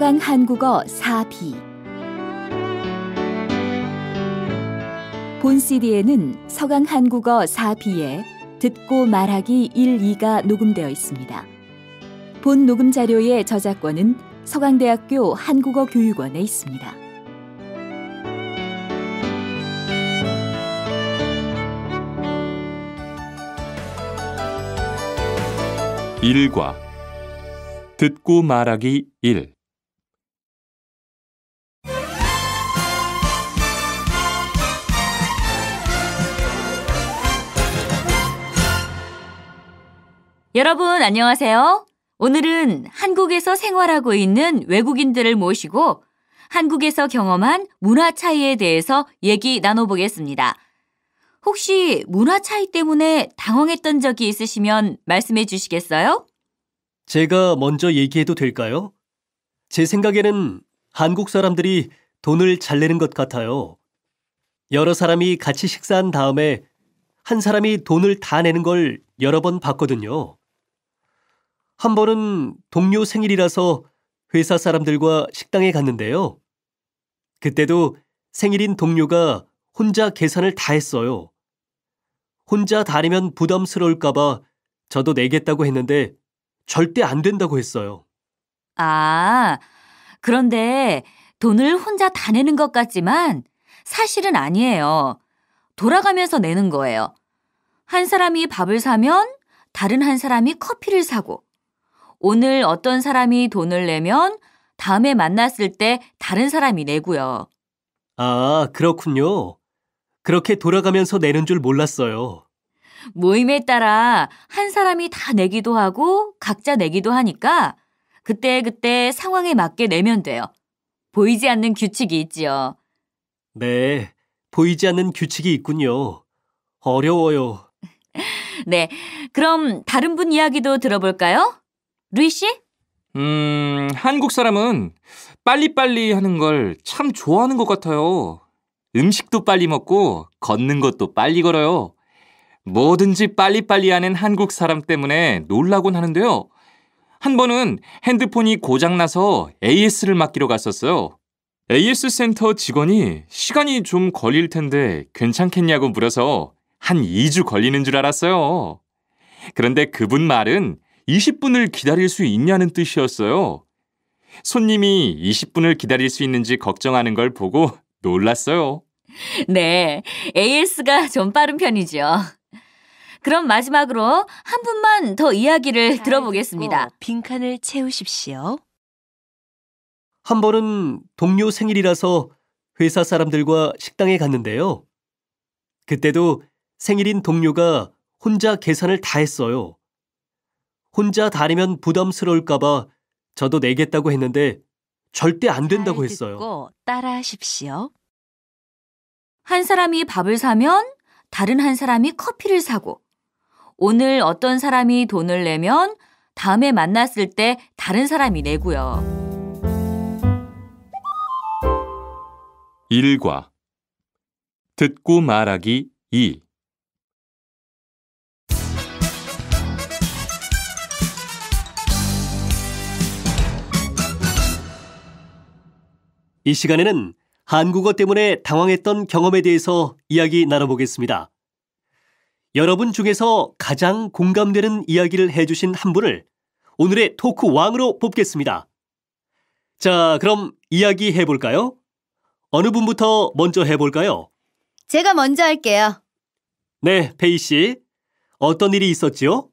서강 한국어 4B 본 CD에는 서강 한국어 4B에 듣고 말하기 1, 2가 녹음되어 있습니다. 본 녹음 자료의 저작권은 서강대학교 한국어교육원에 있습니다. 일과 듣고 말하기 1 여러분 안녕하세요. 오늘은 한국에서 생활하고 있는 외국인들을 모시고 한국에서 경험한 문화 차이에 대해서 얘기 나눠보겠습니다. 혹시 문화 차이 때문에 당황했던 적이 있으시면 말씀해 주시겠어요? 제가 먼저 얘기해도 될까요? 제 생각에는 한국 사람들이 돈을 잘 내는 것 같아요. 여러 사람이 같이 식사한 다음에 한 사람이 돈을 다 내는 걸 여러 번 봤거든요. 한 번은 동료 생일이라서 회사 사람들과 식당에 갔는데요. 그때도 생일인 동료가 혼자 계산을 다 했어요. 혼자 다니면 부담스러울까봐 저도 내겠다고 했는데 절대 안 된다고 했어요. 아, 그런데 돈을 혼자 다 내는 것 같지만 사실은 아니에요. 돌아가면서 내는 거예요. 한 사람이 밥을 사면 다른 한 사람이 커피를 사고, 오늘 어떤 사람이 돈을 내면 다음에 만났을 때 다른 사람이 내고요. 아, 그렇군요. 그렇게 돌아가면서 내는 줄 몰랐어요. 모임에 따라 한 사람이 다 내기도 하고 각자 내기도 하니까 그때 상황에 맞게 내면 돼요. 보이지 않는 규칙이 있지요. 네, 보이지 않는 규칙이 있군요. 어려워요. 네, 그럼 다른 분 이야기도 들어볼까요? 루이 씨? 한국 사람은 빨리빨리 하는 걸 참 좋아하는 것 같아요. 음식도 빨리 먹고 걷는 것도 빨리 걸어요. 뭐든지 빨리빨리 하는 한국 사람 때문에 놀라곤 하는데요. 한 번은 핸드폰이 고장나서 AS를 맡기러 갔었어요. AS 센터 직원이 시간이 좀 걸릴 텐데 괜찮겠냐고 물어서 한 2주 걸리는 줄 알았어요. 그런데 그분 말은 20분을 기다릴 수 있냐는 뜻이었어요. 손님이 20분을 기다릴 수 있는지 걱정하는 걸 보고 놀랐어요. 네, AS가 좀 빠른 편이죠. 그럼 마지막으로 한 분만 더 이야기를 들어보겠습니다. 빈칸을 채우십시오. 한 번은 동료 생일이라서 회사 사람들과 식당에 갔는데요. 그때도 생일인 동료가 혼자 계산을 다 했어요. 혼자 다니면 부담스러울까봐 저도 내겠다고 했는데 절대 안 된다고 했어요. 듣고 따라하십시오. 한 사람이 밥을 사면 다른 한 사람이 커피를 사고, 오늘 어떤 사람이 돈을 내면 다음에 만났을 때 다른 사람이 내고요. 일과 듣고 말하기 2 이 시간에는 한국어 때문에 당황했던 경험에 대해서 이야기 나눠보겠습니다. 여러분 중에서 가장 공감되는 이야기를 해주신 한 분을 오늘의 토크 왕으로 뽑겠습니다. 자, 그럼 이야기 해볼까요? 어느 분부터 먼저 해볼까요? 제가 먼저 할게요. 네, 페이 씨. 어떤 일이 있었지요?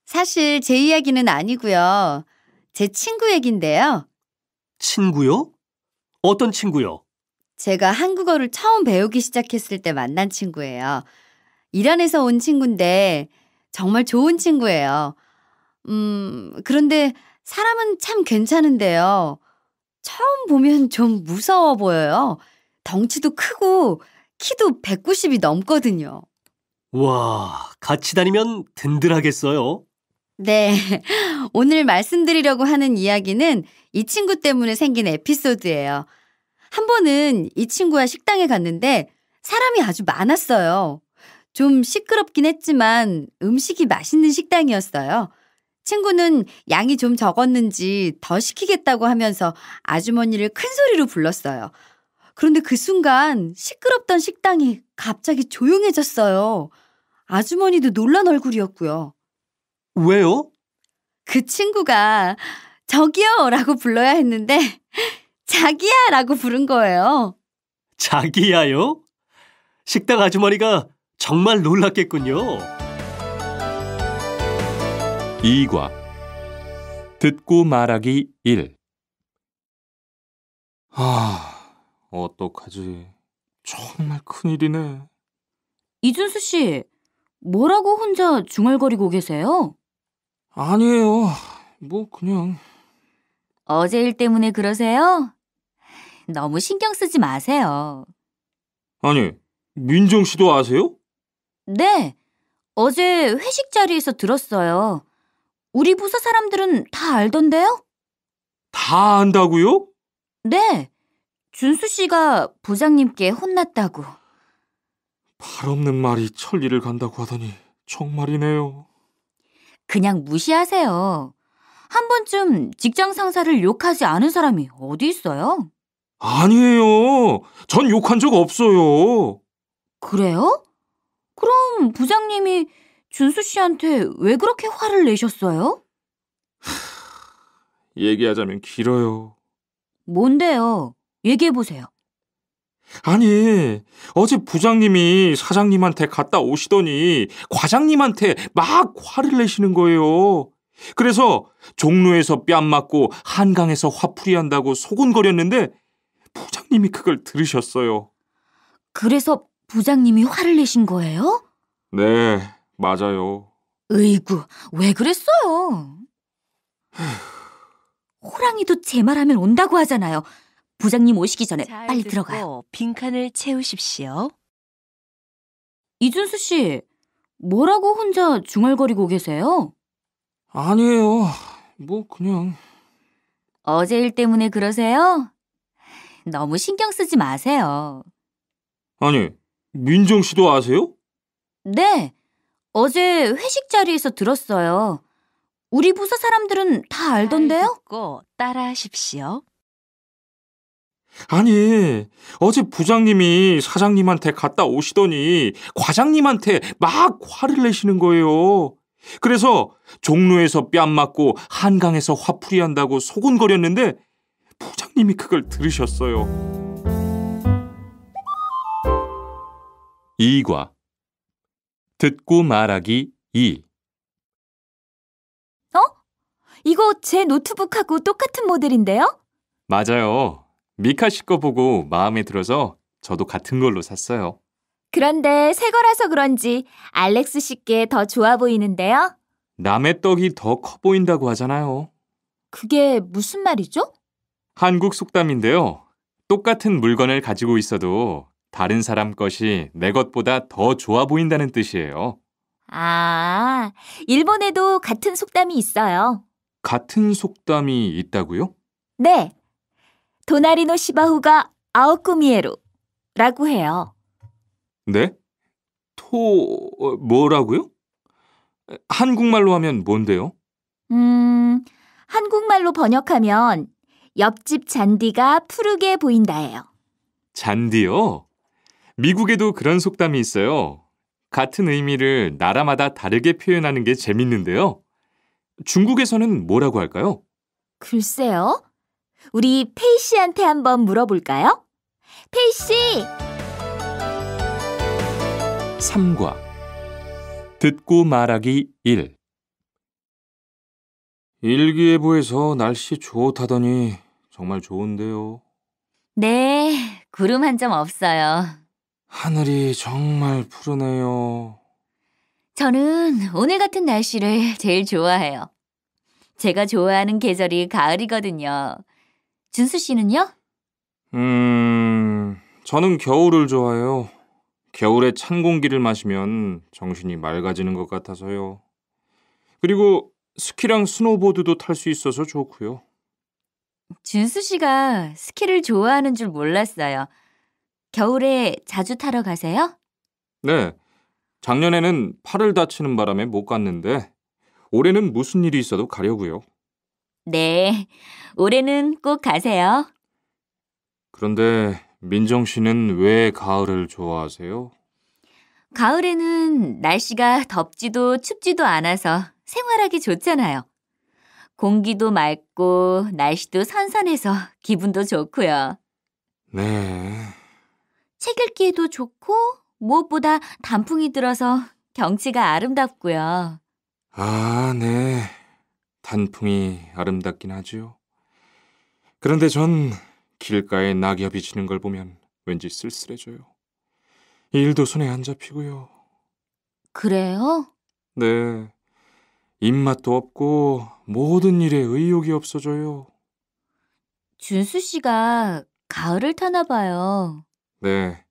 사실 제 이야기는 아니고요. 제 친구 얘긴데요. 친구요? 어떤 친구요? 제가 한국어를 처음 배우기 시작했을 때 만난 친구예요. 이란에서 온 친구인데 정말 좋은 친구예요. 그런데 사람은 참 괜찮은데요. 처음 보면 좀 무서워 보여요. 덩치도 크고 키도 190이 넘거든요. 와, 같이 다니면 든든하겠어요. 네, 오늘 말씀드리려고 하는 이야기는 이 친구 때문에 생긴 에피소드예요. 한 번은 이 친구와 식당에 갔는데 사람이 아주 많았어요. 좀 시끄럽긴 했지만 음식이 맛있는 식당이었어요. 친구는 양이 좀 적었는지 더 시키겠다고 하면서 아주머니를 큰 소리로 불렀어요. 그런데 그 순간 시끄럽던 식당이 갑자기 조용해졌어요. 아주머니도 놀란 얼굴이었고요. 왜요? 그 친구가 저기요 라고 불러야 했는데 자기야 라고 부른 거예요. 자기야요? 식당 아주머니가 정말 놀랐겠군요. 2과 듣고 말하기 1. 어떡하지? 정말 큰일이네. 이준수 씨, 뭐라고 혼자 중얼거리고 계세요? 아니에요. 그냥. 어제 일 때문에 그러세요? 너무 신경 쓰지 마세요. 아니, 민정 씨도 아세요? 네, 어제 회식 자리에서 들었어요. 우리 부서 사람들은 다 알던데요? 다 안다고요? 네, 준수 씨가 부장님께 혼났다고. 발 없는 말이 천리를 간다고 하더니 정말이네요. 그냥 무시하세요. 한 번쯤 직장 상사를 욕하지 않은 사람이 어디 있어요? 아니에요. 전 욕한 적 없어요. 그래요? 그럼 부장님이 준수 씨한테 왜 그렇게 화를 내셨어요? 얘기하자면 길어요. 뭔데요? 얘기해보세요. 아니, 어제 부장님이 사장님한테 갔다 오시더니 과장님한테 막 화를 내시는 거예요. 그래서 종로에서 뺨 맞고 한강에서 화풀이 한다고 소곤거렸는데 부장님이 그걸 들으셨어요. 그래서 부장님이 화를 내신 거예요? 네, 맞아요. 으이구, 왜 그랬어요? 호랑이도 제 말하면 온다고 하잖아요. 부장님 오시기 전에 잘 빨리 듣고 들어가요. 빈칸을 채우십시오. 이준수 씨, 뭐라고 혼자 중얼거리고 계세요? 아니에요. 그냥. 어제 일 때문에 그러세요? 너무 신경 쓰지 마세요. 아니, 민정 씨도 아세요? 네, 어제 회식 자리에서 들었어요. 우리 부서 사람들은 다 잘 알던데요? 듣고 따라하십시오. 아니, 어제 부장님이 사장님한테 갔다 오시더니 과장님한테 막 화를 내시는 거예요. 그래서 종로에서 뺨 맞고 한강에서 화풀이 한다고 소곤거렸는데 부장님이 그걸 들으셨어요. 2과 듣고 말하기 2. 이거 제 노트북하고 똑같은 모델인데요? 맞아요. 미카 씨 거 보고 마음에 들어서 저도 같은 걸로 샀어요. 그런데 새 거라서 그런지 알렉스 씨께 더 좋아 보이는데요? 남의 떡이 더 커 보인다고 하잖아요. 그게 무슨 말이죠? 한국 속담인데요. 똑같은 물건을 가지고 있어도 다른 사람 것이 내 것보다 더 좋아 보인다는 뜻이에요. 아, 일본에도 같은 속담이 있어요. 같은 속담이 있다고요? 네. 도나리노 시바후가 아오쿠미에루 라고 해요. 네? 뭐라고요? 한국말로 하면 뭔데요? 한국말로 번역하면 옆집 잔디가 푸르게 보인다예요. 잔디요? 미국에도 그런 속담이 있어요. 같은 의미를 나라마다 다르게 표현하는 게 재밌는데요. 중국에서는 뭐라고 할까요? 글쎄요. 우리 페이 씨한테 한번 물어볼까요? 페이 씨! 3과 듣고 말하기 1. 일기예보에서 날씨 좋다더니 정말 좋은데요. 네, 구름 한 점 없어요. 하늘이 정말 푸르네요. 저는 오늘 같은 날씨를 제일 좋아해요. 제가 좋아하는 계절이 가을이거든요. 준수 씨는요? 저는 겨울을 좋아해요. 겨울에 찬 공기를 마시면 정신이 맑아지는 것 같아서요. 그리고 스키랑 스노보드도 탈 수 있어서 좋고요. 준수 씨가 스키를 좋아하는 줄 몰랐어요. 겨울에 자주 타러 가세요? 네, 작년에는 팔을 다치는 바람에 못 갔는데 올해는 무슨 일이 있어도 가려고요. 네, 올해는 꼭 가세요. 그런데 민정 씨는 왜 가을을 좋아하세요? 가을에는 날씨가 덥지도 춥지도 않아서 생활하기 좋잖아요. 공기도 맑고 날씨도 선선해서 기분도 좋고요. 네, 책 읽기에도 좋고 무엇보다 단풍이 들어서 경치가 아름답고요. 아, 네. 단풍이 아름답긴 하지요. 그런데 전 길가에 낙엽이 지는 걸 보면 왠지 쓸쓸해져요. 일도 손에 안 잡히고요. 그래요? 네, 입맛도 없고 모든 일에 의욕이 없어져요. 준수 씨가 가을을 타나 봐요. 네,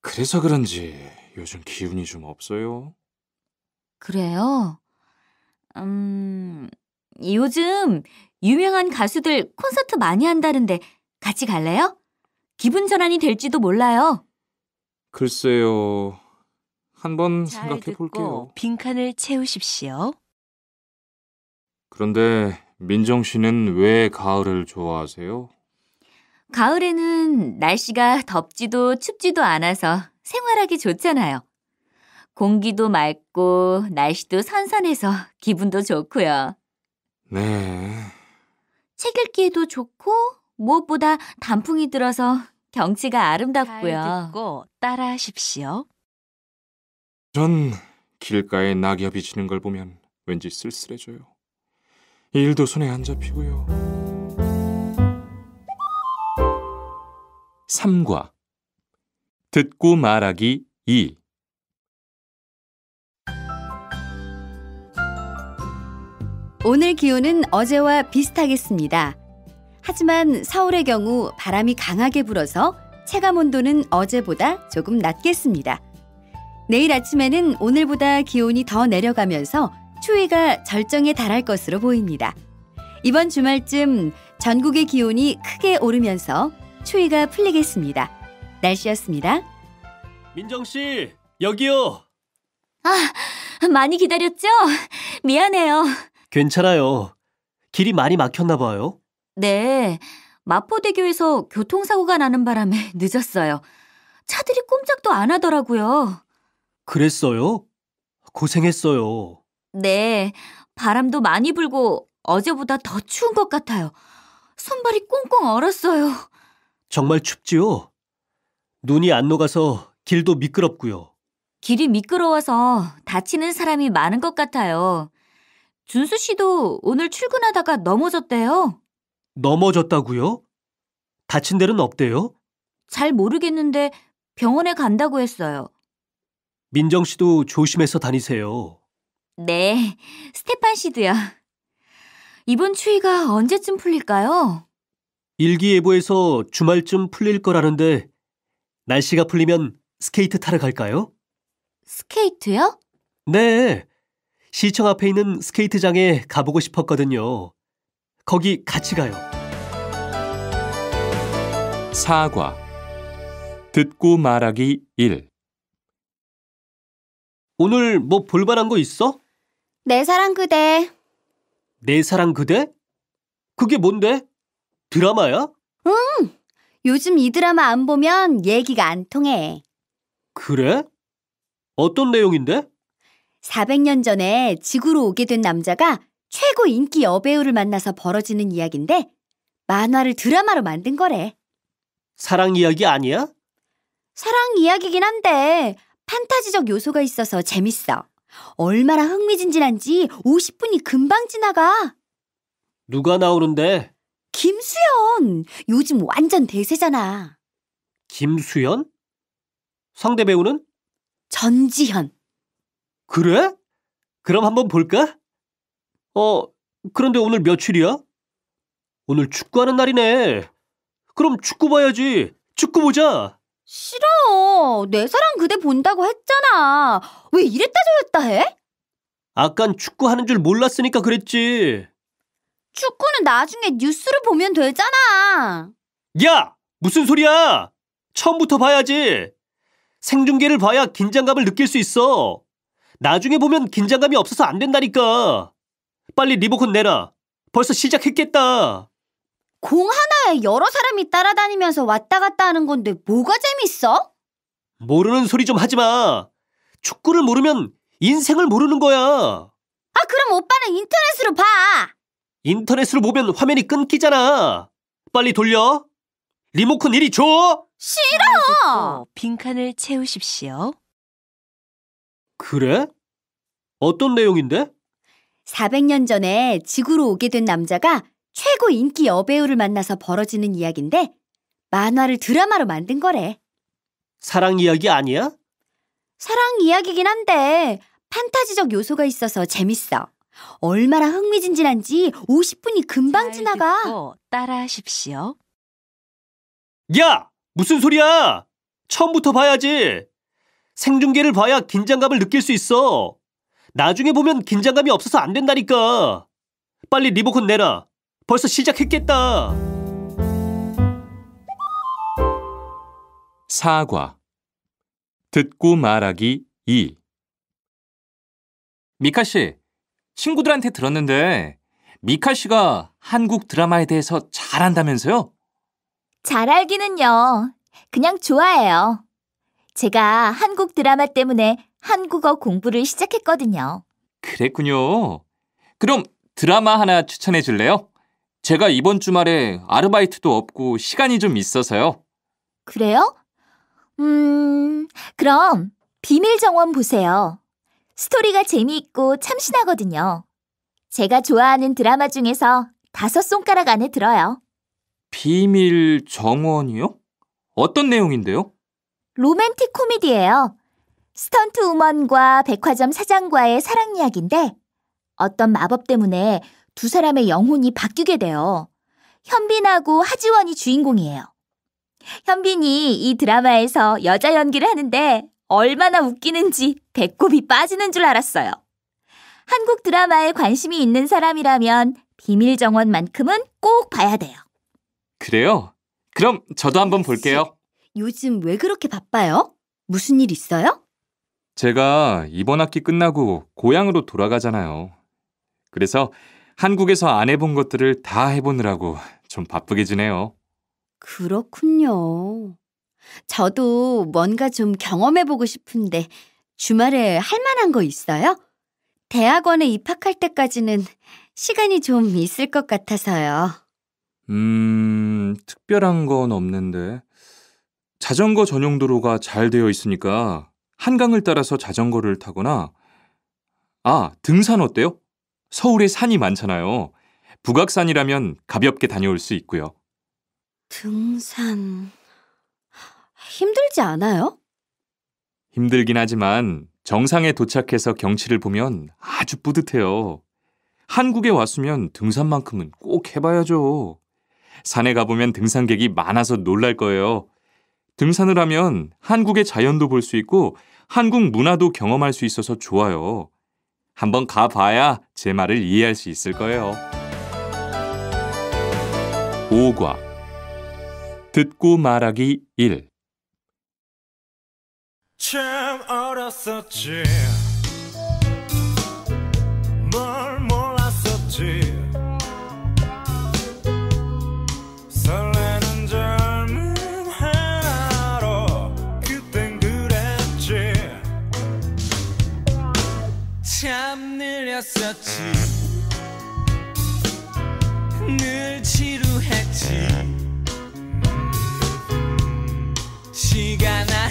그래서 그런지 요즘 기운이 좀 없어요. 그래요? 요즘 유명한 가수들 콘서트 많이 한다는데 같이 갈래요? 기분 전환이 될지도 몰라요. 글쎄요, 한번 잘 생각해 듣고 볼게요. 빈칸을 채우십시오. 그런데 민정 씨는 왜 가을을 좋아하세요? 가을에는 날씨가 덥지도 춥지도 않아서 생활하기 좋잖아요. 공기도 맑고 날씨도 선선해서 기분도 좋고요. 네, 책 읽기에도 좋고 무엇보다 단풍이 들어서 경치가 잘 아름답고요. 듣고 따라하십시오. 전 길가에 낙엽이 지는 걸 보면 왠지 쓸쓸해져요. 일도 손에 안 잡히고요. 3과 듣고 말하기 2. 오늘 기온은 어제와 비슷하겠습니다. 하지만 서울의 경우 바람이 강하게 불어서 체감 온도는 어제보다 조금 낮겠습니다. 내일 아침에는 오늘보다 기온이 더 내려가면서 추위가 절정에 달할 것으로 보입니다. 이번 주말쯤 전국의 기온이 크게 오르면서 추위가 풀리겠습니다. 날씨였습니다. 민정 씨, 여기요. 많이 기다렸죠? 미안해요. 괜찮아요. 길이 많이 막혔나 봐요. 네, 마포대교에서 교통사고가 나는 바람에 늦었어요. 차들이 꼼짝도 안 하더라고요. 그랬어요? 고생했어요. 네, 바람도 많이 불고 어제보다 더 추운 것 같아요. 손발이 꽁꽁 얼었어요. 정말 춥지요? 눈이 안 녹아서 길도 미끄럽고요. 길이 미끄러워서 다치는 사람이 많은 것 같아요. 준수 씨도 오늘 출근하다가 넘어졌대요. 넘어졌다고요? 다친 데는 없대요? 잘 모르겠는데 병원에 간다고 했어요. 민정 씨도 조심해서 다니세요. 네, 스테판 씨도요. 이번 추위가 언제쯤 풀릴까요? 일기예보에서 주말쯤 풀릴 거라는데 날씨가 풀리면 스케이트 타러 갈까요? 스케이트요? 네, 시청 앞에 있는 스케이트장에 가보고 싶었거든요. 거기 같이 가요. 4과 듣고 말하기 1. 오늘 뭐 볼만한 거 있어? 내 사랑 그대. 내 사랑 그대? 그게 뭔데? 드라마야? 요즘 이 드라마 안 보면 얘기가 안 통해. 그래? 어떤 내용인데? 400년 전에 지구로 오게 된 남자가 최고 인기 여배우를 만나서 벌어지는 이야기인데 만화를 드라마로 만든 거래. 사랑 이야기 아니야? 사랑 이야기긴 한데 판타지적 요소가 있어서 재밌어. 얼마나 흥미진진한지 50분이 금방 지나가. 누가 나오는데? 김수현! 요즘 완전 대세잖아. 김수현? 상대 배우는? 전지현. 그래? 그럼 한번 볼까? 그런데 오늘 며칠이야? 오늘 축구하는 날이네. 그럼 축구 봐야지. 축구 보자. 싫어. 내 사랑 그대 본다고 했잖아. 왜 이랬다 저랬다 해? 아깐 축구하는 줄 몰랐으니까 그랬지. 축구는 나중에 뉴스를 보면 되잖아. 야! 무슨 소리야! 처음부터 봐야지. 생중계를 봐야 긴장감을 느낄 수 있어. 나중에 보면 긴장감이 없어서 안 된다니까. 빨리 리모컨 내놔. 벌써 시작했겠다. 공 하나에 여러 사람이 따라다니면서 왔다 갔다 하는 건데 뭐가 재밌어? 모르는 소리 좀 하지 마. 축구를 모르면 인생을 모르는 거야. 아, 그럼 오빠는 인터넷으로 봐. 인터넷으로 보면 화면이 끊기잖아. 빨리 돌려. 리모컨 이리 줘. 싫어. 빈칸을 채우십시오. 그래? 어떤 내용인데? 400년 전에 지구로 오게 된 남자가 최고 인기 여배우를 만나서 벌어지는 이야기인데 만화를 드라마로 만든 거래. 사랑 이야기 아니야? 사랑 이야기긴 한데 판타지적 요소가 있어서 재밌어. 얼마나 흥미진진한지 50분이 금방 지나가. 듣고 따라하십시오. 야! 무슨 소리야? 처음부터 봐야지. 생중계를 봐야 긴장감을 느낄 수 있어. 나중에 보면 긴장감이 없어서 안 된다니까. 빨리 리모컨 내놔. 벌써 시작했겠다. 사과. 듣고 말하기 2. 미카 씨, 친구들한테 들었는데 미카 씨가 한국 드라마에 대해서 잘 안다면서요? 잘 알기는요. 그냥 좋아해요. 제가 한국 드라마 때문에 한국어 공부를 시작했거든요. 그랬군요. 그럼 드라마 하나 추천해 줄래요? 제가 이번 주말에 아르바이트도 없고 시간이 좀 있어서요. 그래요? 그럼 비밀정원 보세요. 스토리가 재미있고 참신하거든요. 제가 좋아하는 드라마 중에서 5손가락 안에 들어요. 비밀 정원이요? 어떤 내용인데요? 로맨틱 코미디예요. 스턴트 우먼과 백화점 사장과의 사랑 이야기인데 어떤 마법 때문에 두 사람의 영혼이 바뀌게 돼요. 현빈하고 하지원이 주인공이에요. 현빈이 이 드라마에서 여자 연기를 하는데 얼마나 웃기는지 배꼽이 빠지는 줄 알았어요. 한국 드라마에 관심이 있는 사람이라면 비밀정원만큼은 꼭 봐야 돼요. 그래요? 그럼 저도 한번 볼게요. 요즘 왜 그렇게 바빠요? 무슨 일 있어요? 제가 이번 학기 끝나고 고향으로 돌아가잖아요. 그래서 한국에서 안 해본 것들을 다 해보느라고 좀 바쁘게 지내요. 그렇군요. 저도 뭔가 좀 경험해보고 싶은데 주말에 할 만한 거 있어요? 대학원에 입학할 때까지는 시간이 좀 있을 것 같아서요. 특별한 건 없는데. 자전거 전용 도로가 잘 되어 있으니까 한강을 따라서 자전거를 타거나 등산 어때요? 서울에 산이 많잖아요. 북악산이라면 가볍게 다녀올 수 있고요. 등산... 힘들지 않아요? 힘들긴 하지만 정상에 도착해서 경치를 보면 아주 뿌듯해요. 한국에 왔으면 등산만큼은 꼭 해봐야죠. 산에 가보면 등산객이 많아서 놀랄 거예요. 등산을 하면 한국의 자연도 볼 수 있고 한국 문화도 경험할 수 있어서 좋아요. 한번 가봐야 제 말을 이해할 수 있을 거예요. 5과 듣고 말하기 1. 참 어렸었지 뭘 몰랐었지 설레는 젊은 하루 그땐 그랬지 참 느렸었지 늘 지루했지 시간아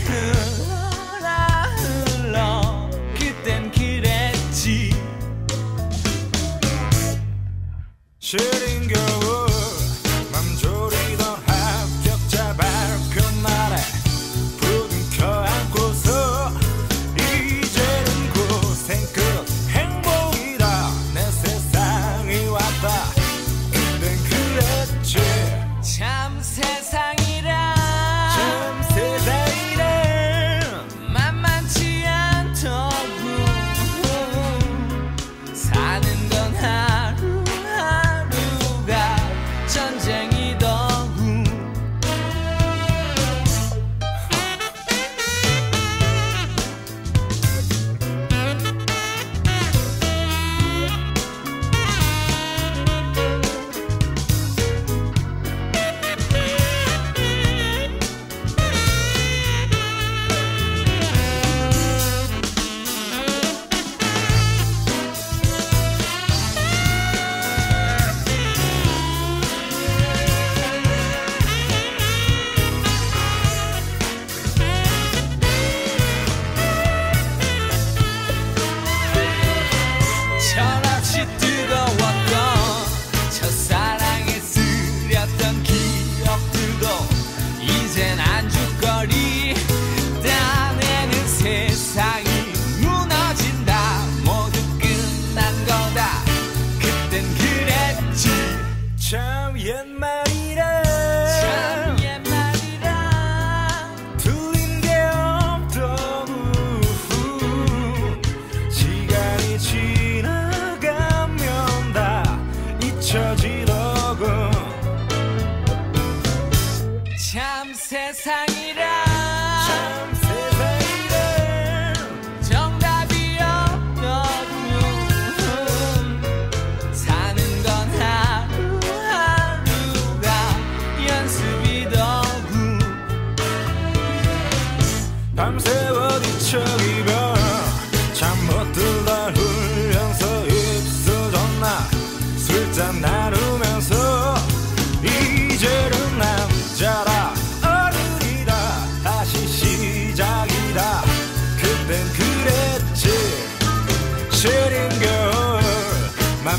흘러 그땐 그랬지 시린 겨울 맘 졸이던 합격자 발표 날에 부둥켜 안고서 이제는 고생 끝 행복이다 내 세상이 왔다 그땐 그랬지 참 세상이라 참 세상이라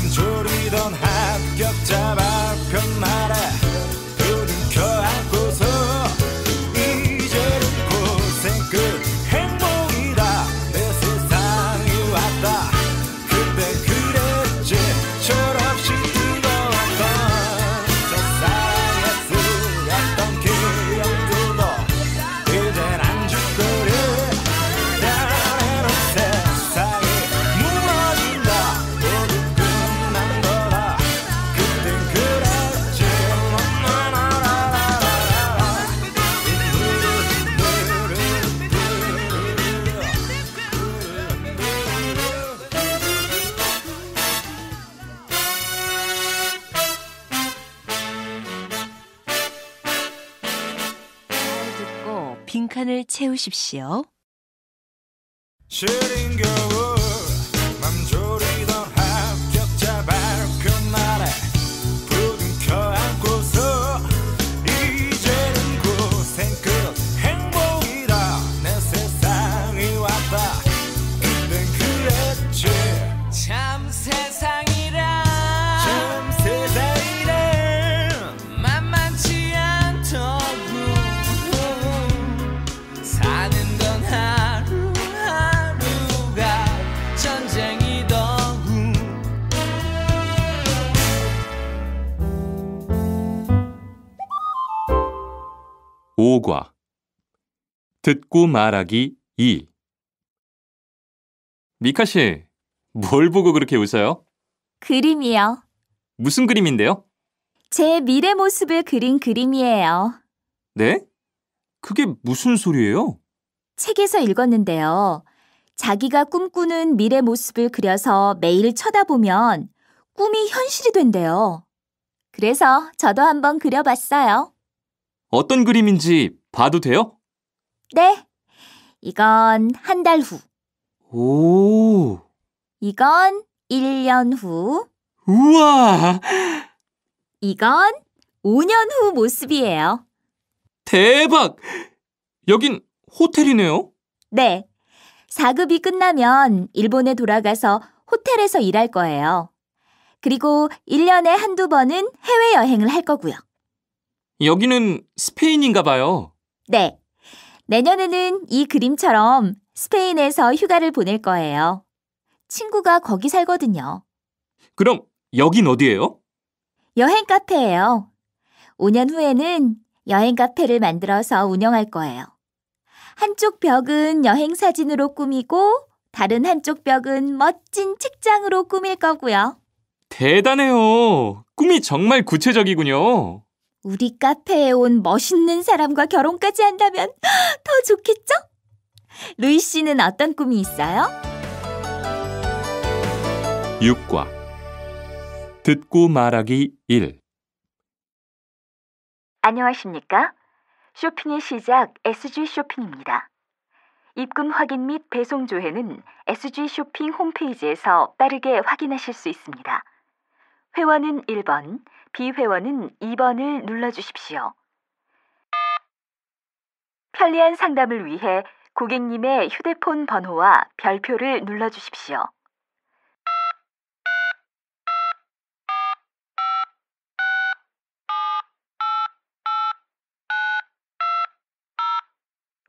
맘 졸이던 합격자 발표날에 부둥 켜안고서 이제는 고생 끝 행복이다 내 세상이 왔다 그때 그랬지 철없이 뜨거웠던 저 사랑에 쓰였던 기억들도 이젠 안주거리 나는 세상이 무너진다 모두 끝난 거다 그땐 그랬지 잘 듣고 빈칸을 채우십시오. 시린 겨울 맘 졸이던 합격자 발표날에 부둥 켜안고서 이제는 고생 끝 행복이다 내 세상이 왔다 그땐 그랬지 참 세상이란 만만치 않더군 사는 건 하루하루가 전쟁이더군 오과 듣고 말하기 2. 미카 씨, 뭘 보고 그렇게 웃어요? 그림이요. 무슨 그림인데요? 제 미래 모습을 그린 그림이에요. 네? 그게 무슨 소리예요? 책에서 읽었는데요. 자기가 꿈꾸는 미래 모습을 그려서 매일 쳐다보면 꿈이 현실이 된대요. 그래서 저도 한번 그려봤어요. 어떤 그림인지 봐도 돼요? 네. 이건 한 달 후. 오, 이건 1년 후. 우와, 이건 5년 후 모습이에요. 대박! 여긴 호텔이네요? 네. 4급이 끝나면 일본에 돌아가서 호텔에서 일할 거예요. 그리고 1년에 한두 번은 해외여행을 할 거고요. 여기는 스페인인가 봐요. 네. 내년에는 이 그림처럼 스페인에서 휴가를 보낼 거예요. 친구가 거기 살거든요. 그럼 여긴 어디예요? 여행 카페예요. 5년 후에는 여행 카페를 만들어서 운영할 거예요. 한쪽 벽은 여행 사진으로 꾸미고 다른 한쪽 벽은 멋진 책장으로 꾸밀 거고요. 대단해요. 꿈이 정말 구체적이군요. 우리 카페에 온 멋있는 사람과 결혼까지 한다면 더 좋겠죠? 루이 씨는 어떤 꿈이 있어요? 6과 듣고 말하기 1. 안녕하십니까? 쇼핑의 시작 SG 쇼핑입니다. 입금 확인 및 배송 조회는 SG 쇼핑 홈페이지에서 빠르게 확인하실 수 있습니다. 회원은 1번, 비회원은 2번을 눌러주십시오. 편리한 상담을 위해 고객님의 휴대폰 번호와 별표를 눌러주십시오.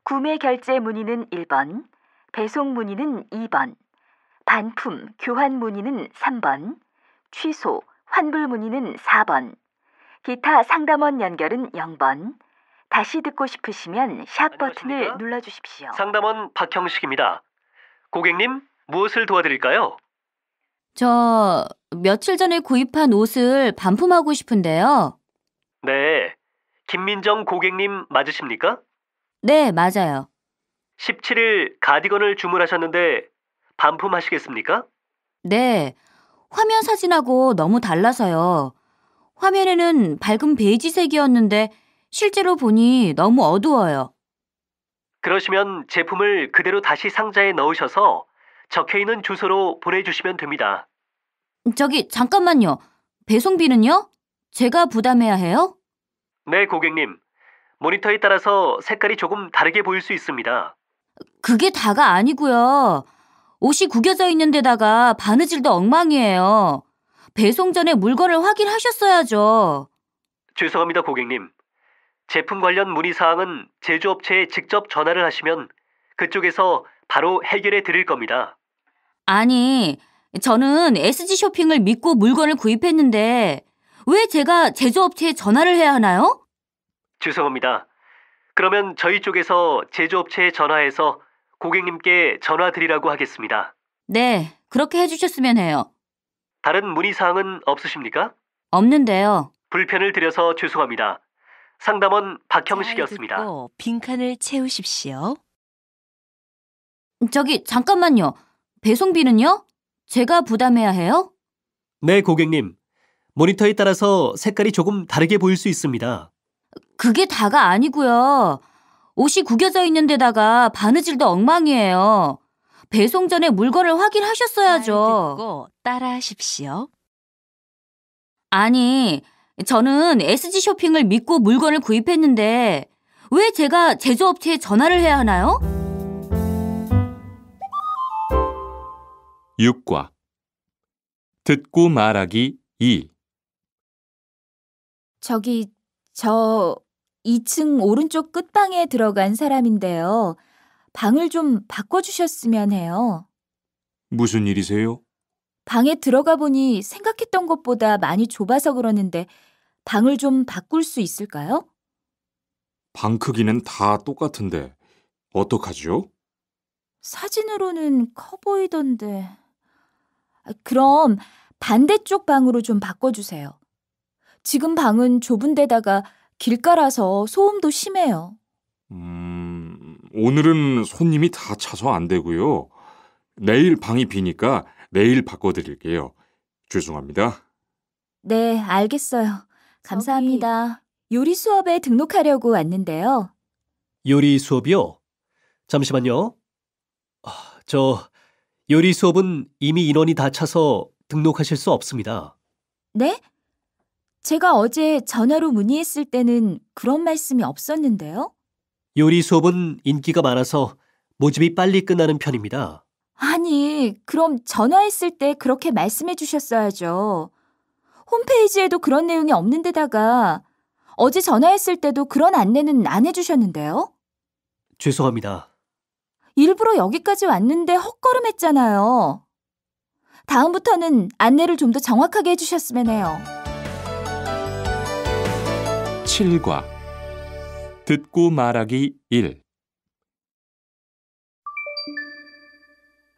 구매 결제 문의는 1번, 배송 문의는 2번, 반품, 교환 문의는 3번, 취소, 환불 문의는 4번, 기타 상담원 연결은 0번, 다시 듣고 싶으시면 샵 버튼을 안녕하십니까? 눌러주십시오. 상담원 박형식입니다. 고객님, 무엇을 도와드릴까요? 저 며칠 전에 구입한 옷을 반품하고 싶은데요. 네, 김민정 고객님 맞으십니까? 네, 맞아요. 17일 가디건을 주문하셨는데 반품하시겠습니까? 네, 화면 사진하고 너무 달라서요. 화면에는 밝은 베이지색이었는데 실제로 보니 너무 어두워요. 그러시면 제품을 그대로 다시 상자에 넣으셔서 적혀있는 주소로 보내주시면 됩니다. 저기 잠깐만요. 배송비는요? 제가 부담해야 해요? 네, 고객님. 모니터에 따라서 색깔이 조금 다르게 보일 수 있습니다. 그게 다가 아니고요. 옷이 구겨져 있는 데다가 바느질도 엉망이에요. 배송 전에 물건을 확인하셨어야죠. 죄송합니다, 고객님. 제품 관련 문의사항은 제조업체에 직접 전화를 하시면 그쪽에서 바로 해결해 드릴 겁니다. 아니, 저는 SG 쇼핑을 믿고 물건을 구입했는데 왜 제가 제조업체에 전화를 해야 하나요? 죄송합니다. 그러면 저희 쪽에서 제조업체에 전화해서 고객님께 전화 드리라고 하겠습니다. 네, 그렇게 해주셨으면 해요. 다른 문의사항은 없으십니까? 없는데요. 불편을 드려서 죄송합니다. 상담원 잘 박형식이었습니다. 듣고 빈칸을 채우십시오. 저기 잠깐만요. 배송비는요? 제가 부담해야 해요? 네, 고객님. 모니터에 따라서 색깔이 조금 다르게 보일 수 있습니다. 그게 다가 아니고요. 옷이 구겨져 있는 데다가 바느질도 엉망이에요. 배송 전에 물건을 잘 확인하셨어야죠. 듣고 따라하십시오. 아니, 저는 SG 쇼핑을 믿고 물건을 구입했는데 왜 제가 제조업체에 전화를 해야 하나요? 6과 듣고 말하기 2. 저기, 저 2층 오른쪽 끝방에 들어간 사람인데요. 방을 좀 바꿔주셨으면 해요. 무슨 일이세요? 방에 들어가 보니 생각했던 것보다 많이 좁아서 그러는데 방을 좀 바꿀 수 있을까요? 방 크기는 다 똑같은데 어떡하죠? 사진으로는 커 보이던데. 그럼 반대쪽 방으로 좀 바꿔주세요. 지금 방은 좁은 데다가 길가라서 소음도 심해요. 오늘은 손님이 다 차서 안 되고요. 내일 방이 비니까 내일 바꿔드릴게요. 죄송합니다. 네, 알겠어요. 감사합니다. 요리 수업에 등록하려고 왔는데요. 요리 수업이요? 잠시만요. 저 요리 수업은 이미 인원이 다 차서 등록하실 수 없습니다. 네? 제가 어제 전화로 문의했을 때는 그런 말씀이 없었는데요. 요리 수업은 인기가 많아서 모집이 빨리 끝나는 편입니다. 아니, 그럼 전화했을 때 그렇게 말씀해 주셨어야죠. 홈페이지에도 그런 내용이 없는 데다가 어제 전화했을 때도 그런 안내는 안 해주셨는데요. 죄송합니다. 일부러 여기까지 왔는데 헛걸음했잖아요. 다음부터는 안내를 좀 더 정확하게 해주셨으면 해요. 7과 듣고 말하기 1.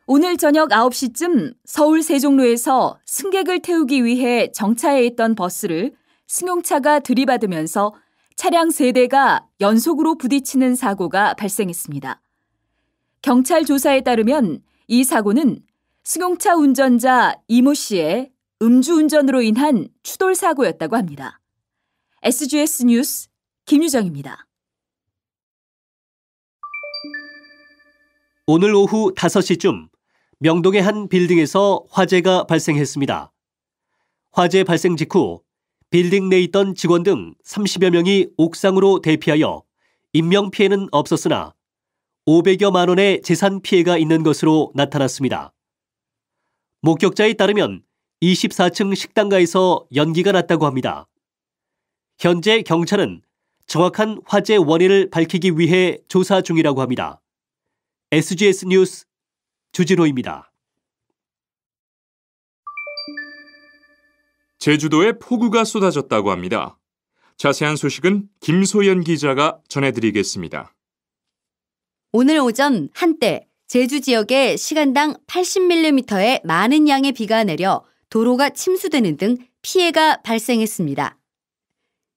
오늘 저녁 9시쯤 서울 세종로에서 승객을 태우기 위해 정차해 있던 버스를 승용차가 들이받으면서 차량 3대가 연속으로 부딪히는 사고가 발생했습니다. 경찰 조사에 따르면 이 사고는 승용차 운전자 이모 씨의 음주운전으로 인한 추돌 사고였다고 합니다. SGS 뉴스 김유정입니다. 오늘 오후 5시쯤 명동의 한 빌딩에서 화재가 발생했습니다. 화재 발생 직후 빌딩 내에 있던 직원 등 30여 명이 옥상으로 대피하여 인명피해는 없었으나 500여만 원의 재산 피해가 있는 것으로 나타났습니다. 목격자에 따르면 24층 식당가에서 연기가 났다고 합니다. 현재 경찰은 정확한 화재 원인을 밝히기 위해 조사 중이라고 합니다. SGS 뉴스 주진호입니다. 제주도에 폭우가 쏟아졌다고 합니다. 자세한 소식은 김소연 기자가 전해드리겠습니다. 오늘 오전 한때 제주 지역에 시간당 80mm의 많은 양의 비가 내려 도로가 침수되는 등 피해가 발생했습니다.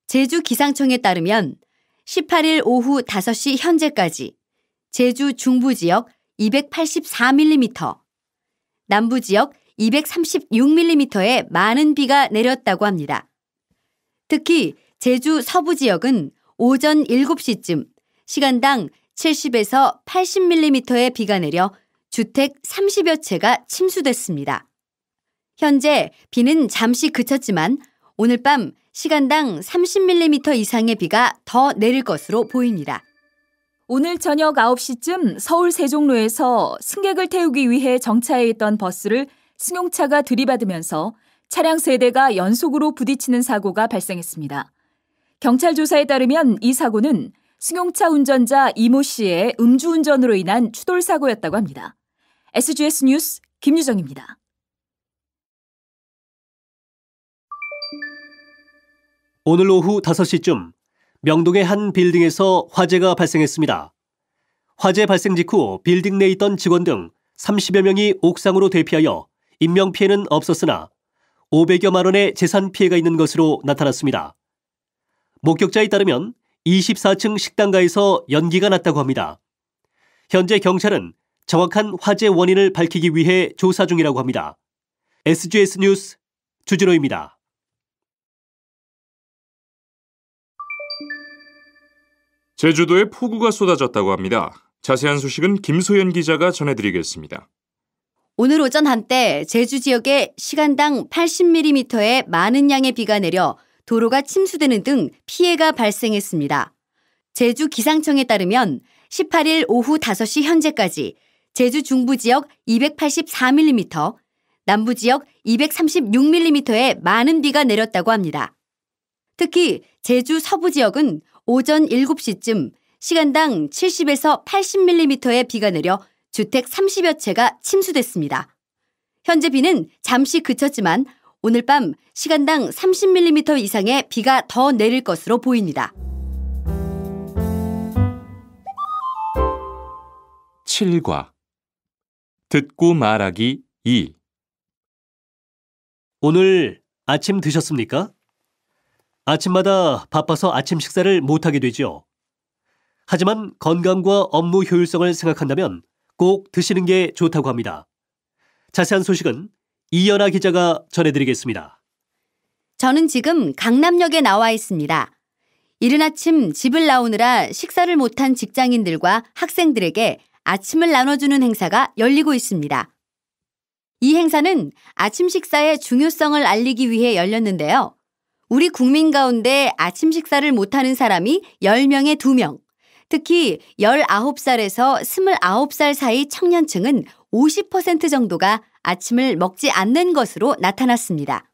제주 기상청에 따르면 18일 오후 5시 현재까지 제주 중부 지역 284mm, 남부 지역 236mm의 많은 비가 내렸다고 합니다. 특히 제주 서부 지역은 오전 7시쯤 시간당 70에서 80mm의 비가 내려 주택 30여 채가 침수됐습니다. 현재 비는 잠시 그쳤지만 오늘 밤 시간당 30mm 이상의 비가 더 내릴 것으로 보입니다. 오늘 저녁 9시쯤 서울 세종로에서 승객을 태우기 위해 정차해 있던 버스를 승용차가 들이받으면서 차량 3대가 연속으로 부딪히는 사고가 발생했습니다. 경찰 조사에 따르면 이 사고는 승용차 운전자 이모 씨의 음주운전으로 인한 추돌 사고였다고 합니다. SGS 뉴스 김유정입니다. 오늘 오후 5시쯤 명동의 한 빌딩에서 화재가 발생했습니다. 화재 발생 직후 빌딩 내에 있던 직원 등 30여 명이 옥상으로 대피하여 인명피해는 없었으나 500여만 원의 재산 피해가 있는 것으로 나타났습니다. 목격자에 따르면 24층 식당가에서 연기가 났다고 합니다. 현재 경찰은 정확한 화재 원인을 밝히기 위해 조사 중이라고 합니다. SGS 뉴스 주진호입니다. 제주도에 폭우가 쏟아졌다고 합니다. 자세한 소식은 김소연 기자가 전해드리겠습니다. 오늘 오전 한때 제주 지역에 시간당 80mm의 많은 양의 비가 내려 도로가 침수되는 등 피해가 발생했습니다. 제주 기상청에 따르면 18일 오후 5시 현재까지 제주 중부 지역 284mm, 남부 지역 236mm의 많은 비가 내렸다고 합니다. 특히 제주 서부 지역은 오전 7시쯤 시간당 70에서 80mm의 비가 내려 주택 30여 채가 침수됐습니다. 현재 비는 잠시 그쳤지만 오늘 밤 시간당 30mm 이상의 비가 더 내릴 것으로 보입니다. 7과 듣고 말하기 2. 오늘 아침 드셨습니까? 아침마다 바빠서 아침 식사를 못하게 되죠. 하지만 건강과 업무 효율성을 생각한다면 꼭 드시는 게 좋다고 합니다. 자세한 소식은 이연아 기자가 전해드리겠습니다. 저는 지금 강남역에 나와 있습니다. 이른 아침 집을 나오느라 식사를 못한 직장인들과 학생들에게 아침을 나눠주는 행사가 열리고 있습니다. 이 행사는 아침 식사의 중요성을 알리기 위해 열렸는데요. 우리 국민 가운데 아침 식사를 못하는 사람이 10명에 2명, 특히 19살에서 29살 사이 청년층은 50% 정도가 아침을 먹지 않는 것으로 나타났습니다.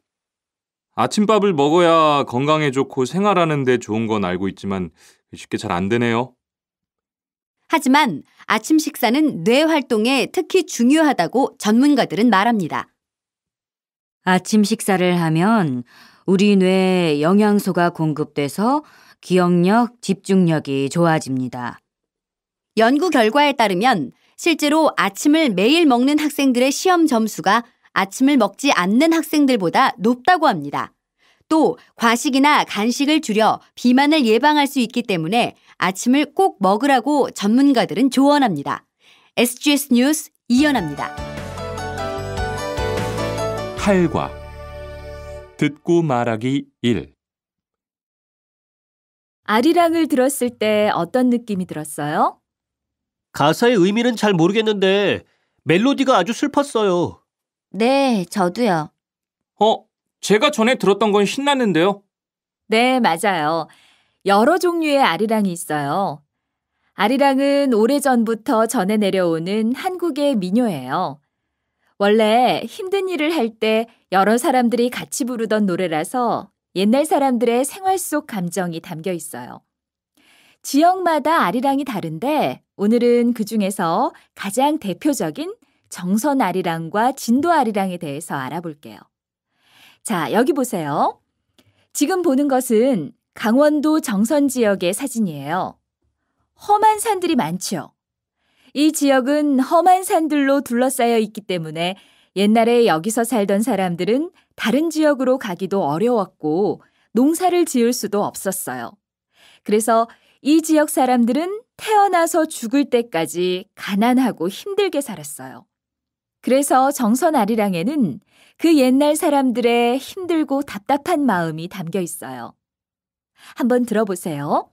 아침밥을 먹어야 건강에 좋고 생활하는 데 좋은 건 알고 있지만 쉽게 잘 안 되네요. 하지만 아침 식사는 뇌 활동에 특히 중요하다고 전문가들은 말합니다. 아침 식사를 하면 우리 뇌에 영양소가 공급돼서 기억력, 집중력이 좋아집니다. 연구 결과에 따르면 실제로 아침을 매일 먹는 학생들의 시험 점수가 아침을 먹지 않는 학생들보다 높다고 합니다. 또 과식이나 간식을 줄여 비만을 예방할 수 있기 때문에 아침을 꼭 먹으라고 전문가들은 조언합니다. SGS 뉴스 이연아입니다. 8과 듣고 말하기 1. 아리랑을 들었을 때 어떤 느낌이 들었어요? 가사의 의미는 잘 모르겠는데 멜로디가 아주 슬펐어요. 네, 저도요. 제가 전에 들었던 건 신났는데요. 네, 맞아요. 여러 종류의 아리랑이 있어요. 아리랑은 오래전부터 전해 내려오는 한국의 민요예요. 원래 힘든 일을 할 때 여러 사람들이 같이 부르던 노래라서 옛날 사람들의 생활 속 감정이 담겨 있어요. 지역마다 아리랑이 다른데 오늘은 그중에서 가장 대표적인 정선 아리랑과 진도 아리랑에 대해서 알아볼게요. 자, 여기 보세요. 지금 보는 것은 강원도 정선 지역의 사진이에요. 험한 산들이 많죠. 이 지역은 험한 산들로 둘러싸여 있기 때문에 옛날에 여기서 살던 사람들은 다른 지역으로 가기도 어려웠고 농사를 지을 수도 없었어요. 그래서 이 지역 사람들은 태어나서 죽을 때까지 가난하고 힘들게 살았어요. 그래서 정선 아리랑에는 그 옛날 사람들의 힘들고 답답한 마음이 담겨 있어요. 한번 들어보세요.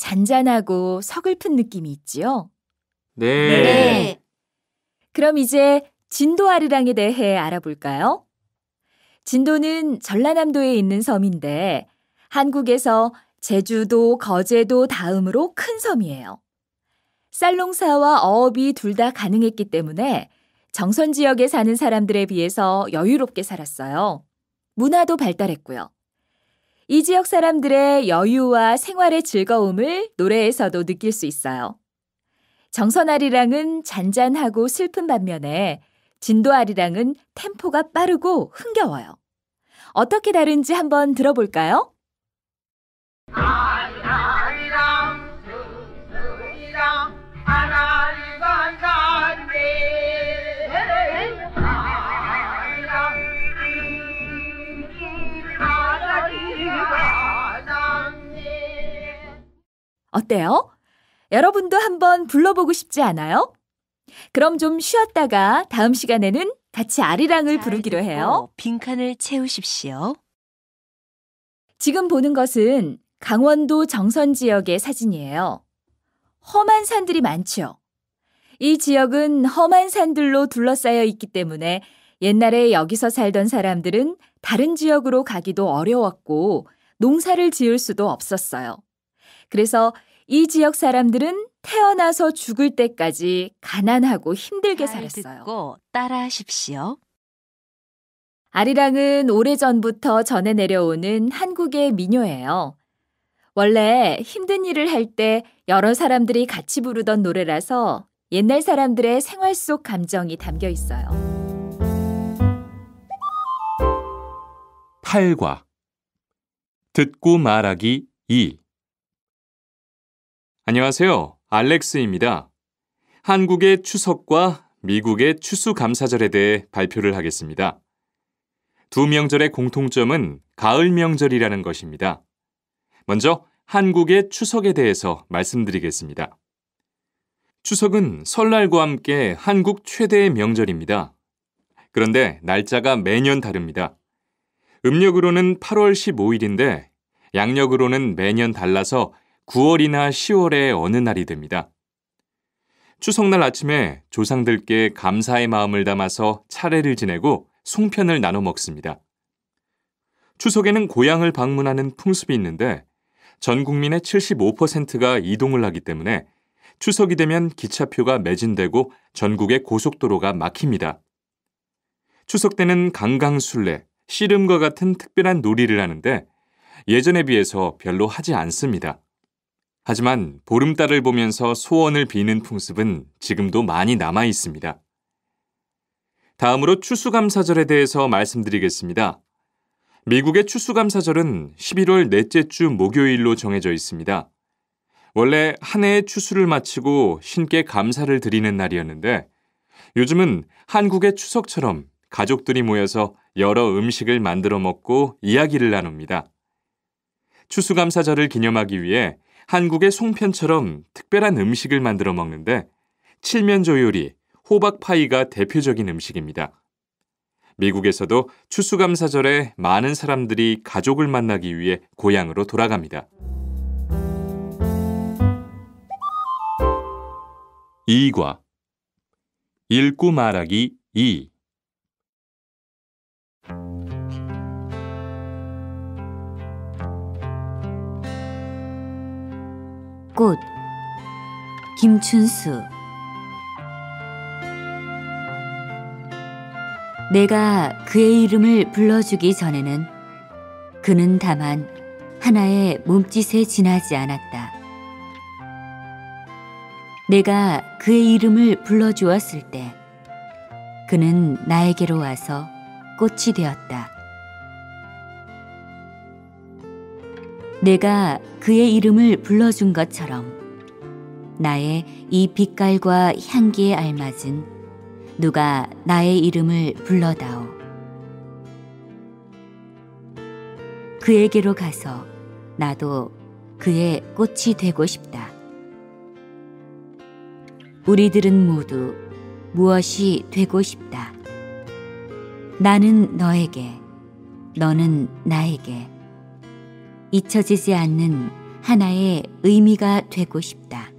잔잔하고 서글픈 느낌이 있지요? 네. 그럼 이제 진도 아리랑에 대해 알아볼까요? 진도는 전라남도에 있는 섬인데 한국에서 제주도, 거제도 다음으로 큰 섬이에요. 쌀농사와 어업이 둘 다 가능했기 때문에 정선 지역에 사는 사람들에 비해서 여유롭게 살았어요. 문화도 발달했고요. 이 지역 사람들의 여유와 생활의 즐거움을 노래에서도 느낄 수 있어요. 정선 아리랑은 잔잔하고 슬픈 반면에 진도 아리랑은 템포가 빠르고 흥겨워요. 어떻게 다른지 한번 들어볼까요? 어때요? 여러분도 한번 불러보고 싶지 않아요? 그럼 좀 쉬었다가 다음 시간에는 같이 아리랑을 부르기로 해요. 빈칸을 채우십시오. 지금 보는 것은 강원도 정선 지역의 사진이에요. 험한 산들이 많죠. 이 지역은 험한 산들로 둘러싸여 있기 때문에 옛날에 여기서 살던 사람들은 다른 지역으로 가기도 어려웠고 농사를 지을 수도 없었어요. 그래서 이 지역 사람들은 태어나서 죽을 때까지 가난하고 힘들게 잘 살았어요. 듣고 따라하십시오. 아리랑은 오래전부터 전해 내려오는 한국의 민요예요. 원래 힘든 일을 할 때 여러 사람들이 같이 부르던 노래라서 옛날 사람들의 생활 속 감정이 담겨 있어요. 8과 듣고 말하기 2. 안녕하세요. 알렉스입니다. 한국의 추석과 미국의 추수감사절에 대해 발표를 하겠습니다. 두 명절의 공통점은 가을 명절이라는 것입니다. 먼저 한국의 추석에 대해서 말씀드리겠습니다. 추석은 설날과 함께 한국 최대의 명절입니다. 그런데 날짜가 매년 다릅니다. 음력으로는 8월 15일인데 양력으로는 매년 달라서 9월이나 10월의 어느 날이 됩니다. 추석날 아침에 조상들께 감사의 마음을 담아서 차례를 지내고 송편을 나눠 먹습니다. 추석에는 고향을 방문하는 풍습이 있는데 전 국민의 75%가 이동을 하기 때문에 추석이 되면 기차표가 매진되고 전국의 고속도로가 막힙니다. 추석 때는 강강술래, 씨름과 같은 특별한 놀이를 하는데 예전에 비해서 별로 하지 않습니다. 하지만 보름달을 보면서 소원을 비는 풍습은 지금도 많이 남아 있습니다. 다음으로 추수감사절에 대해서 말씀드리겠습니다. 미국의 추수감사절은 11월 넷째 주 목요일로 정해져 있습니다. 원래 한 해의 추수를 마치고 신께 감사를 드리는 날이었는데 요즘은 한국의 추석처럼 가족들이 모여서 여러 음식을 만들어 먹고 이야기를 나눕니다. 추수감사절을 기념하기 위해 한국의 송편처럼 특별한 음식을 만들어 먹는데 칠면조 요리, 호박파이가 대표적인 음식입니다. 미국에서도 추수감사절에 많은 사람들이 가족을 만나기 위해 고향으로 돌아갑니다. 2과 읽고 말하기 2. 꽃 김춘수. 내가 그의 이름을 불러주기 전에는 그는 다만 하나의 몸짓에 지나지 않았다. 내가 그의 이름을 불러주었을 때 그는 나에게로 와서 꽃이 되었다. 내가 그의 이름을 불러준 것처럼 나의 이 빛깔과 향기에 알맞은 누가 나의 이름을 불러다오. 그에게로 가서 나도 그의 꽃이 되고 싶다. 우리들은 모두 무엇이 되고 싶다. 나는 너에게, 너는 나에게 잊혀지지 않는 하나의 의미가 되고 싶다.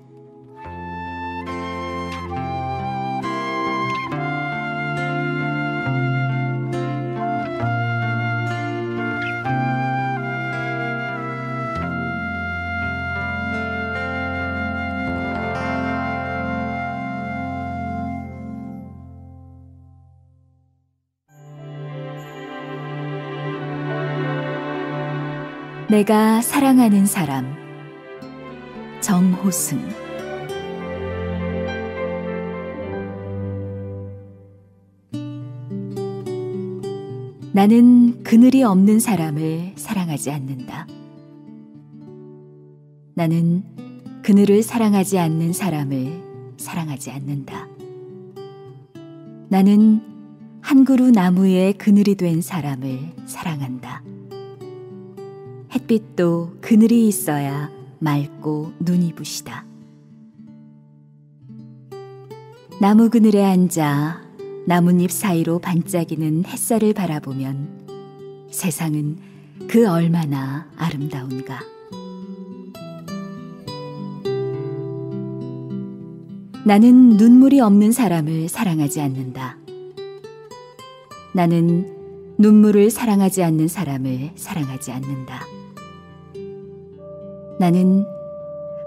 내가 사랑하는 사람 정호승. 나는 그늘이 없는 사람을 사랑하지 않는다. 나는 그늘을 사랑하지 않는 사람을 사랑하지 않는다. 나는 한 그루 나무에 그늘이 된 사람을 사랑한다. 햇빛도 그늘이 있어야 맑고 눈이 부시다. 나무 그늘에 앉아 나뭇잎 사이로 반짝이는 햇살을 바라보면 세상은 그 얼마나 아름다운가. 나는 눈물이 없는 사람을 사랑하지 않는다. 나는 눈물을 사랑하지 않는 사람을 사랑하지 않는다. 나는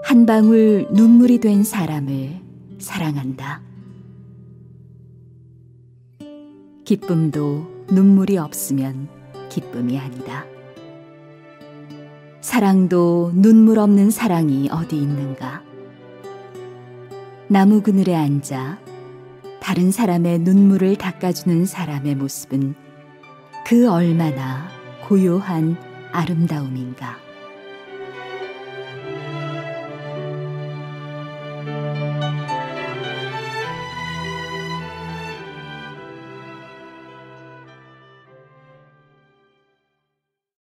한 방울 눈물이 된 사람을 사랑한다. 기쁨도 눈물이 없으면 기쁨이 아니다. 사랑도 눈물 없는 사랑이 어디 있는가. 나무 그늘에 앉아 다른 사람의 눈물을 닦아주는 사람의 모습은 그 얼마나 고요한 아름다움인가.